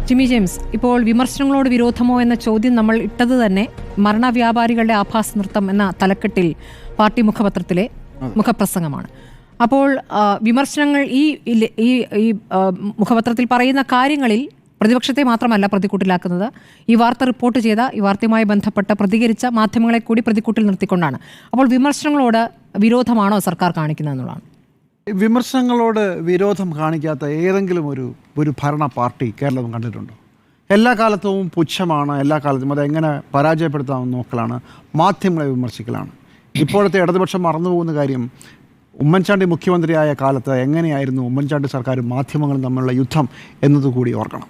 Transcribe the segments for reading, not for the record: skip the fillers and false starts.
Jimmy James, ഇപ്പോൾ വിമർശനങ്ങളോട് വിരോധമോ എന്ന ചോദ്യം നമ്മൾ ഇട്ടത് തന്നെ മരണവ്യാപാരികളുടെ ആഭാസ നൃത്തം എന്ന തലക്കെട്ടിൽ പാർട്ടി മുഖപത്രത്തിലെ മുഖപ്രസംഗമാണ്. അപ്പോൾ വിമർശനങ്ങൾ ഈ മുഖപത്രത്തിൽ പറയുന്ന കാര്യങ്ങളിൽ പ്രതിപക്ഷത്തെ മാത്രമല്ല പ്രതിക്കൂട്ടിലാക്കുന്നത്, ഈ വാർത്ത റിപ്പോർട്ട് ചെയ്ത, ഈ വാർത്തയുമായി ബന്ധപ്പെട്ട് പ്രതികരിച്ച മാധ്യമങ്ങളെ കൂടി പ്രതിക്കൂട്ടിൽ നിർത്തിക്കൊണ്ടാണ്. അപ്പോൾ വിമർശനങ്ങളോട് വിരോധമാണോ സർക്കാർ കാണിക്കുന്നത് എന്നുള്ളതാണ്. വിമർശനങ്ങളോട് വിരോധം കാണിക്കാത്ത ഏതെങ്കിലും ഒരു ഭരണ പാർട്ടി കേരളം കണ്ടിട്ടുണ്ടോ? എല്ലാ കാലത്തും പുച്ഛമാണ്, എല്ലാ കാലത്തും അതെങ്ങനെ പരാജയപ്പെടുത്താമെന്ന് നോക്കലാണ്, മാധ്യമങ്ങളെ വിമർശിക്കലാണ്. ഇപ്പോഴത്തെ ഇടതുപക്ഷം മറന്നുപോകുന്ന കാര്യം, ഉമ്മൻചാണ്ടി മുഖ്യമന്ത്രിയായ കാലത്ത് എങ്ങനെയായിരുന്നു ഉമ്മൻചാണ്ടി സർക്കാരും മാധ്യമങ്ങളും തമ്മിലുള്ള യുദ്ധം എന്നതുകൂടി ഓർക്കണം.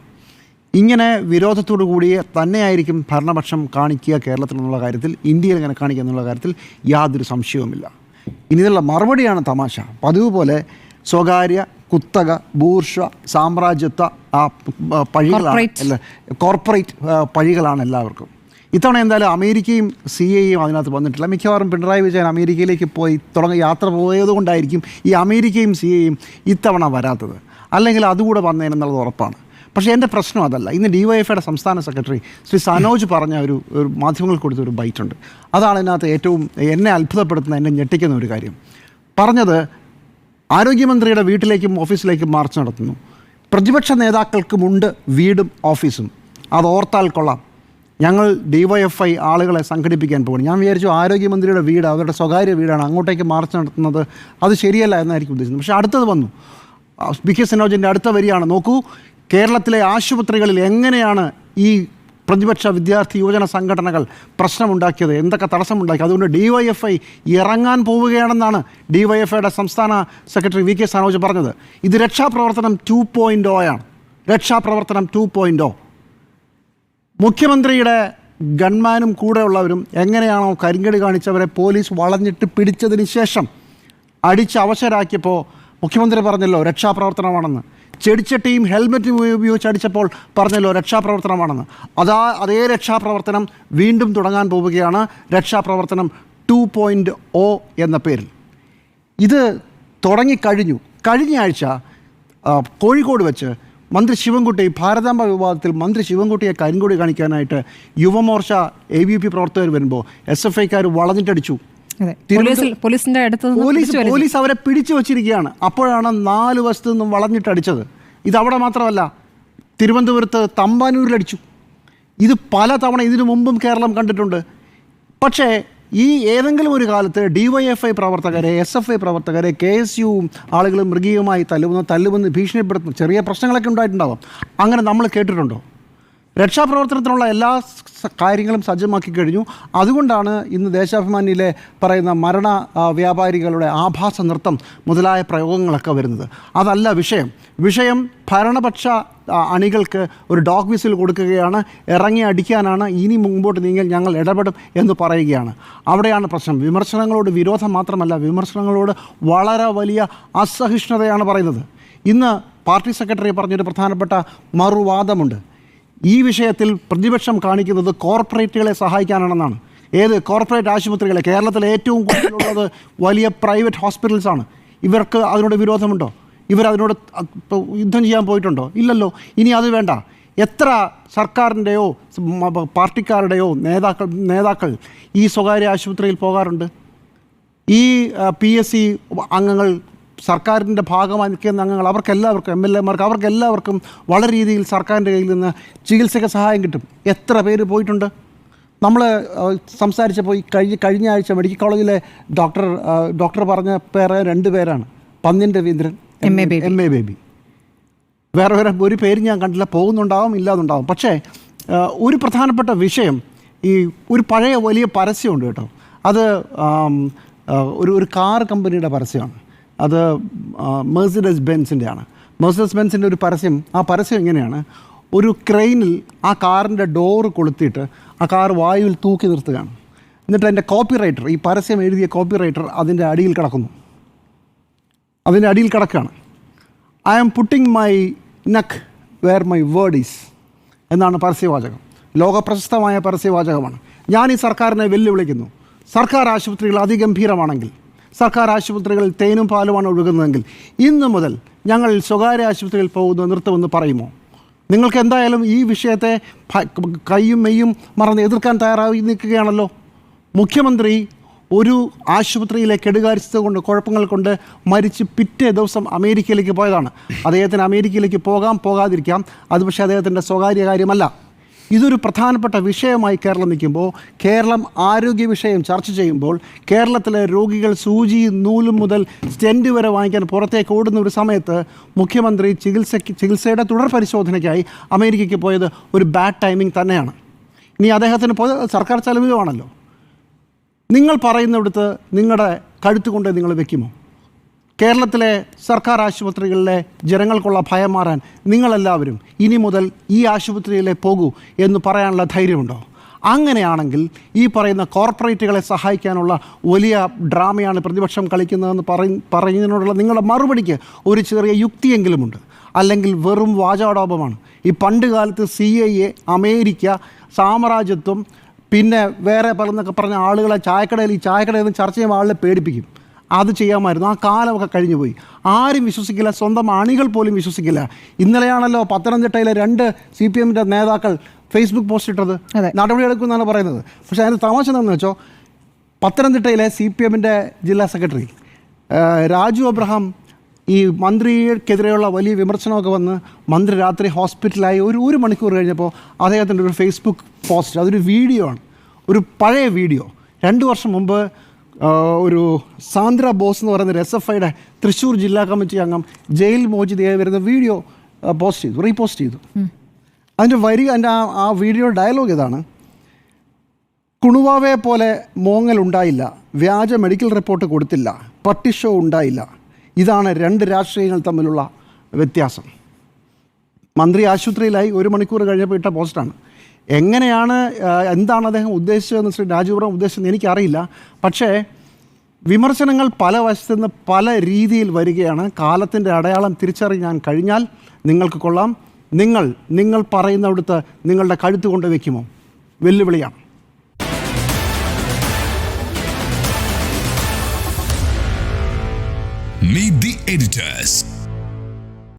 ഇങ്ങനെ വിരോധത്തോടു കൂടി തന്നെയായിരിക്കും ഭരണപക്ഷം കാണിക്കുക കേരളത്തിൽ എന്നുള്ള കാര്യത്തിൽ, ഇന്ത്യയിൽ ഇങ്ങനെ കാണിക്കുക എന്നുള്ള കാര്യത്തിൽ യാതൊരു സംശയവുമില്ല. ഇനിയുള്ള മറുപടിയാണ് തമാശ. പതിവ് പോലെ സ്വകാര്യ, കുത്തക, ബൂർഷ, സാമ്രാജ്യത്വ പഴികളാണ്, കോർപ്പറേറ്റ് പഴികളാണ് എല്ലാവർക്കും. ഇത്തവണ എന്തായാലും അമേരിക്കയും CIAയും അതിനകത്ത് വന്നിട്ടില്ല. മിക്കവാറും പിണറായി വിജയൻ അമേരിക്കയിലേക്ക് യാത്ര പോയതുകൊണ്ടായിരിക്കും ഈ അമേരിക്കയും CIAയും ഇത്തവണ വരാത്തത്. അല്ലെങ്കിൽ അതുകൂടെ വന്നേനെന്നുള്ളത് ഉറപ്പാണ്. പക്ഷേ എൻ്റെ പ്രശ്നം അതല്ല. ഇന്ന് DYFIയുടെ സംസ്ഥാന സെക്രട്ടറി ശ്രീ സനോജ് പറഞ്ഞ ഒരു മാധ്യമങ്ങൾക്ക് കൊടുത്തൊരു ബൈറ്റുണ്ട്. അതാണ് ഇതിനകത്ത് ഏറ്റവും എന്നെ അത്ഭുതപ്പെടുത്തുന്ന, എന്നെ ഞെട്ടിക്കുന്ന ഒരു കാര്യം. പറഞ്ഞത് ആരോഗ്യമന്ത്രിയുടെ വീട്ടിലേക്കും ഓഫീസിലേക്കും മാർച്ച് നടത്തുന്നു. പ്രതിപക്ഷ നേതാക്കൾക്കുമുണ്ട് വീടും ഓഫീസും, അത് ഓർത്താൽ കൊള്ളാം. ഞങ്ങൾ DYFI ആളുകളെ സംഘടിപ്പിക്കാൻ പോകുന്നു. ഞാൻ വിചാരിച്ചു ആരോഗ്യമന്ത്രിയുടെ വീട് അവരുടെ സ്വകാര്യ വീടാണ്, അങ്ങോട്ടേക്ക് മാർച്ച് നടത്തുന്നത് അത് ശരിയല്ല എന്നായിരിക്കും ഉദ്ദേശിച്ചത്. പക്ഷേ അടുത്തത് വന്നു. PK സനോജിൻ്റെ അടുത്ത വരിയാണ്, നോക്കൂ കേരളത്തിലെ ആശുപത്രികളിൽ എങ്ങനെയാണ് ഈ പ്രതിപക്ഷ വിദ്യാർത്ഥി യുവജന സംഘടനകൾ പ്രശ്നമുണ്ടാക്കിയത്, എന്തൊക്കെ തടസ്സമുണ്ടാക്കി. അതുകൊണ്ട് DYFI ഇറങ്ങാൻ പോവുകയാണെന്നാണ് DYFIയുടെ സംസ്ഥാന സെക്രട്ടറി VK സനോജ് പറഞ്ഞത്. ഇത് രക്ഷാപ്രവർത്തനം 2.0 രക്ഷാപ്രവർത്തനം 2.0. മുഖ്യമന്ത്രിയുടെ ഗൺമാനും കൂടെയുള്ളവരും എങ്ങനെയാണോ കരിങ്കടി കാണിച്ചവരെ പോലീസ് വളഞ്ഞിട്ട് പിടിച്ചതിന് ശേഷം അടിച്ച് അവശരാക്കിയപ്പോൾ മുഖ്യമന്ത്രി പറഞ്ഞല്ലോ രക്ഷാപ്രവർത്തനമാണെന്ന്. ചെടിച്ചട്ടിയും ഹെൽമെറ്റും ഉപയോഗിച്ച് അടിച്ചപ്പോൾ പറഞ്ഞല്ലോ രക്ഷാപ്രവർത്തനമാണെന്ന്. അതേ രക്ഷാപ്രവർത്തനം വീണ്ടും തുടങ്ങാൻ പോവുകയാണ്, രക്ഷാപ്രവർത്തനം 2.0 എന്ന പേരിൽ. ഇത് തുടങ്ങിക്കഴിഞ്ഞു. കഴിഞ്ഞ ആഴ്ച കോഴിക്കോട് വെച്ച് മന്ത്രി ശിവൻകുട്ടി, ഭാരതാംബ വിവാദത്തിൽ മന്ത്രി ശിവൻകുട്ടിയെ കരിങ്കൊടി കാണിക്കാനായിട്ട് യുവമോർച്ച ABP പ്രവർത്തകർ വരുമ്പോൾ SFIക്കാർ വളഞ്ഞിട്ടടിച്ചു. പോലീസ് അവരെ പിടിച്ചു വച്ചിരിക്കുകയാണ്. അപ്പോഴാണ് 4 വശത്തു നിന്നും വളഞ്ഞിട്ടടിച്ചത്. ഇതവിടെ മാത്രമല്ല, തിരുവനന്തപുരത്ത് തമ്പാനൂരിലടിച്ചു. ഇത് പല തവണ ഇതിനു മുമ്പും കേരളം കണ്ടിട്ടുണ്ട്. പക്ഷേ ഈ ഏതെങ്കിലും ഒരു കാലത്ത് DYFI പ്രവർത്തകരെ, SFI പ്രവർത്തകരെ KSU ആളുകളും മൃഗീയമായി തല്ലുമെന്ന് ഭീഷണിപ്പെടുത്തുന്ന ചെറിയ പ്രശ്നങ്ങളൊക്കെ ഉണ്ടായിട്ടുണ്ടാവാം. അങ്ങനെ നമ്മൾ കേട്ടിട്ടുണ്ടോ? രക്ഷാപ്രവർത്തനത്തിനുള്ള എല്ലാ കാര്യങ്ങളും സജ്ജമാക്കി കഴിഞ്ഞു. അതുകൊണ്ടാണ് ഇന്ന് ദേശാഭിമാനിയിലെ പറയുന്ന മരണ വ്യാപാരികളുടെ ആഭാസ നൃത്തം മുതലായ പ്രയോഗങ്ങളൊക്കെ വരുന്നത്. അതല്ല വിഷയം ഭരണപക്ഷ അണികൾക്ക് ഒരു ഡോഗ് വിസിൽ കൊടുക്കുകയാണ്, ഇറങ്ങി അടിക്കാനാണ്, ഇനി മുമ്പോട്ട് നീങ്ങൽ ഞങ്ങൾ ഇടപെടും എന്ന് പറയുകയാണ്. അവിടെയാണ് പ്രശ്നം. വിമർശനങ്ങളോട് വിരോധം മാത്രമല്ല, വിമർശനങ്ങളോട് വളരെ വലിയ അസഹിഷ്ണുതയാണ് പറയുന്നത്. ഇന്ന് പാർട്ടി സെക്രട്ടറി പറഞ്ഞൊരു പ്രധാനപ്പെട്ട മറുവാദമുണ്ട്. ഈ വിഷയത്തിൽ പ്രതിപക്ഷം കാണിക്കുന്നത് കോർപ്പറേറ്റുകളെ സഹായിക്കാനാണെന്നാണ്. ഏത് കോർപ്പറേറ്റ് ആശുപത്രികളെ? കേരളത്തിലെ ഏറ്റവും കൂടുതലുള്ളത് വലിയ പ്രൈവറ്റ് ഹോസ്പിറ്റൽസാണ്. ഇവർക്ക് അതിനോട് വിരോധമുണ്ടോ? ഇവരതിനോട് യുദ്ധം ചെയ്യാൻ പോയിട്ടുണ്ടോ? ഇല്ലല്ലോ. ഇനി അത് വേണ്ട. എത്ര സർക്കാരിൻ്റെയോ പാർട്ടിക്കാരുടെയോ നേതാക്കൾ ഈ സ്വകാര്യ ആശുപത്രിയിൽ പോകാറുണ്ട്? ഈ PSC അംഗങ്ങൾ, സർക്കാരിൻ്റെ ഭാഗമായി നിൽക്കുന്ന അംഗങ്ങൾ, അവർക്കെല്ലാവർക്കും, MLAമാർക്ക്, അവർക്കെല്ലാവർക്കും വളരെ രീതിയിൽ സർക്കാരിൻ്റെ കയ്യിൽ നിന്ന് ചികിത്സയ്ക്ക് സഹായം കിട്ടും. എത്ര പേര് പോയിട്ടുണ്ട്? നമ്മൾ സംസാരിച്ചപ്പോൾ കഴിഞ്ഞ ആഴ്ച മെഡിക്കൽ കോളേജിലെ ഡോക്ടർ പറഞ്ഞ പേര് 2 പേരാണ്. പന്ന്യൻ രവീന്ദ്രൻ, MA ബേബി. വേറെ ഒരു പേര് ഞാൻ കണ്ടില്ല. പോകുന്നുണ്ടാവും, ഇല്ലാതുണ്ടാവും. പക്ഷേ ഒരു പ്രധാനപ്പെട്ട വിഷയം, ഈ ഒരു പഴയ വലിയ പരസ്യമുണ്ട് കേട്ടോ. അത് ഒരു കാർ കമ്പനിയുടെ പരസ്യമാണ്. അത് മെഴ്സിഡസ് ബെൻസിൻ്റെയാണ്. മെഴ്സിഡസ് ബെൻസിൻ്റെ ഒരു പരസ്യം. ആ പരസ്യം ഇങ്ങനെയാണ്: ഒരു ക്രെയിനിൽ ആ കാറിൻ്റെ ഡോറ് കൊളുത്തിയിട്ട് ആ കാർ വായുവിൽ തൂക്കി നിർത്തുകയാണ്. എന്നിട്ട് അതിൻ്റെ കോപ്പിറൈറ്റർ, ഈ പരസ്യം എഴുതിയ കോപ്പിറൈറ്റർ അതിൻ്റെ അടിയിൽ കിടക്കുകയാണ്. I am putting my neck where my word is എന്നാണ് പരസ്യവാചകം. ലോകപ്രശസ്തമായ പരസ്യവാചകമാണ്. ഞാൻ ഈ സർക്കാരിനെ വെല്ലുവിളിക്കുന്നു. സർക്കാർ ആശുപത്രികൾ അതിഗംഭീരമാണെങ്കിൽ, സർക്കാർ ആശുപത്രികളിൽ തേനും പാലുമാണ് ഒഴുകുന്നതെങ്കിൽ ഇന്നു മുതൽ ഞങ്ങൾ സ്വകാര്യ ആശുപത്രിയിൽ പോകുന്നത് നിർത്തുമെന്ന് പറയുമോ? നിങ്ങൾക്ക് എന്തായാലും ഈ വിഷയത്തെ കയ്യും മെയ്യും മറന്ന് എതിർക്കാൻ തയ്യാറായി നിൽക്കുകയാണല്ലോ. മുഖ്യമന്ത്രി ഒരു ആശുപത്രിയിലെ കെടുകാര്യസ്ഥത കൊണ്ട് കുഴപ്പങ്ങൾ കൊണ്ട് മരിച്ച് പിറ്റേ ദിവസം അമേരിക്കയിലേക്ക് പോയതാണ്. അദ്ദേഹത്തിന് അമേരിക്കയിലേക്ക് പോകാതിരിക്കാം, അത് പക്ഷേ അദ്ദേഹത്തിൻ്റെ സ്വകാര്യ കാര്യമല്ല. ഇതൊരു പ്രധാനപ്പെട്ട വിഷയമായി കേരളം നിൽക്കുമ്പോൾ, കേരളം ആരോഗ്യ വിഷയം ചർച്ച ചെയ്യുമ്പോൾ, കേരളത്തിലെ രോഗികൾ സൂചിയും നൂലും മുതൽ സ്റ്റെൻറ്റ് വരെ വാങ്ങിക്കാൻ പുറത്തേക്ക് ഓടുന്ന ഒരു സമയത്ത് മുഖ്യമന്ത്രി ചികിത്സയുടെ തുടർ പരിശോധനയ്ക്കായി അമേരിക്കയ്ക്ക് പോയത് ഒരു ബാഡ് ടൈമിംഗ് തന്നെയാണ്. ഇനി അദ്ദേഹത്തിന് സർക്കാർ ചെലവിലുമാണല്ലോ. നിങ്ങൾ പറയുന്നിടത്ത് നിങ്ങളുടെ കഴുത്തുകൊണ്ട് നിങ്ങൾ വെക്കുമോ? കേരളത്തിലെ സർക്കാർ ആശുപത്രികളിലെ ജനങ്ങൾക്കുള്ള ഭയം മാറാൻ നിങ്ങളെല്ലാവരും ഇനി മുതൽ ഈ ആശുപത്രിയിലെ പോകൂ എന്ന് പറയാനുള്ള ധൈര്യമുണ്ടോ? അങ്ങനെയാണെങ്കിൽ ഈ പറയുന്ന കോർപ്പറേറ്റുകളെ സഹായിക്കാനുള്ള വലിയ ഡ്രാമയാണ് പ്രതിപക്ഷം കളിക്കുന്നതെന്ന് പറയുന്നതിനോടുള്ള നിങ്ങളുടെ മറുപടിക്ക് ഒരു ചെറിയ യുക്തിയെങ്കിലുമുണ്ട്. അല്ലെങ്കിൽ വെറും വാചാടോപമാണ്. ഈ പണ്ട് കാലത്ത് CIA, അമേരിക്ക, സാമ്രാജ്യത്വം, പിന്നെ വേറെ പറഞ്ഞൊക്കെ പറഞ്ഞ ആളുകളെ ചായക്കടയിൽ നിന്ന് ചർച്ച ചെയ്യുമ്പോൾ ആളുകളെ പേടിപ്പിക്കും. അത് ചെയ്യാമായിരുന്നു. ആ കാലമൊക്കെ കഴിഞ്ഞു പോയി. ആരും വിശ്വസിക്കില്ല, സ്വന്തം അണികൾ പോലും വിശ്വസിക്കില്ല. ഇന്നലെയാണല്ലോ പത്തനംതിട്ടയിലെ 2 CPM നേതാക്കൾ ഫേസ്ബുക്ക് പോസ്റ്റ് ഇട്ടത്. നടപടിയെടുക്കുമെന്നാണ് പറയുന്നത്. പക്ഷേ അതിന് തമാശ എന്താണെന്ന് വെച്ചോ, പത്തനംതിട്ടയിലെ CPM ജില്ലാ സെക്രട്ടറി രാജു അബ്രഹാം ഈ മന്ത്രിക്കെതിരെയുള്ള വലിയ വിമർശനമൊക്കെ വന്ന് മന്ത്രി രാത്രി ഹോസ്പിറ്റലായി ഒരു മണിക്കൂർ കഴിഞ്ഞപ്പോൾ അദ്ദേഹത്തിൻ്റെ ഒരു ഫേസ്ബുക്ക് പോസ്റ്റ്, അതൊരു വീഡിയോ ആണ്, ഒരു പഴയ വീഡിയോ. 2 വർഷം മുമ്പ് ഒരു സാന്ദ്ര ബോസ് എന്ന് പറയുന്ന SFIയുടെ തൃശ്ശൂർ ജില്ലാ കമ്മിറ്റി അംഗം ജയിൽ മോചിതയായി വരുന്ന വീഡിയോ റീപോസ്റ്റ് ചെയ്തു. അതിൻ്റെ ആ വീഡിയോ ഡയലോഗ് ഇതാണ്: കുണുവാവയെ പോലെ മോങ്ങലുണ്ടായില്ല, വ്യാജ മെഡിക്കൽ റിപ്പോർട്ട് കൊടുത്തില്ല, പട്ടി ഷോ ഉണ്ടായില്ല. ഇതാണ് 2 രാഷ്ട്രീയങ്ങൾ തമ്മിലുള്ള വ്യത്യാസം. മന്ത്രി ആശുപത്രിയിലായി 1 മണിക്കൂർ കഴിഞ്ഞപ്പോൾ ഇട്ട പോസ്റ്റാണ്. എന്താണ് അദ്ദേഹം ഉദ്ദേശിച്ചതെന്ന് ശ്രീ രാജുപുരം ഉദ്ദേശിച്ചതെന്ന് എനിക്കറിയില്ല. പക്ഷേ വിമർശനങ്ങൾ പല വശത്തുനിന്ന് പല രീതിയിൽ വരികയാണ്. കാലത്തിൻ്റെ അടയാളം തിരിച്ചറിയാൻ കഴിഞ്ഞാൽ നിങ്ങൾക്ക് കൊള്ളാം. നിങ്ങൾ പറയുന്നിടത്ത് നിങ്ങളുടെ കഴുത്ത് കൊണ്ട് വയ്ക്കുമോ? വെല്ലുവിളിയാണ്. Meet the editors.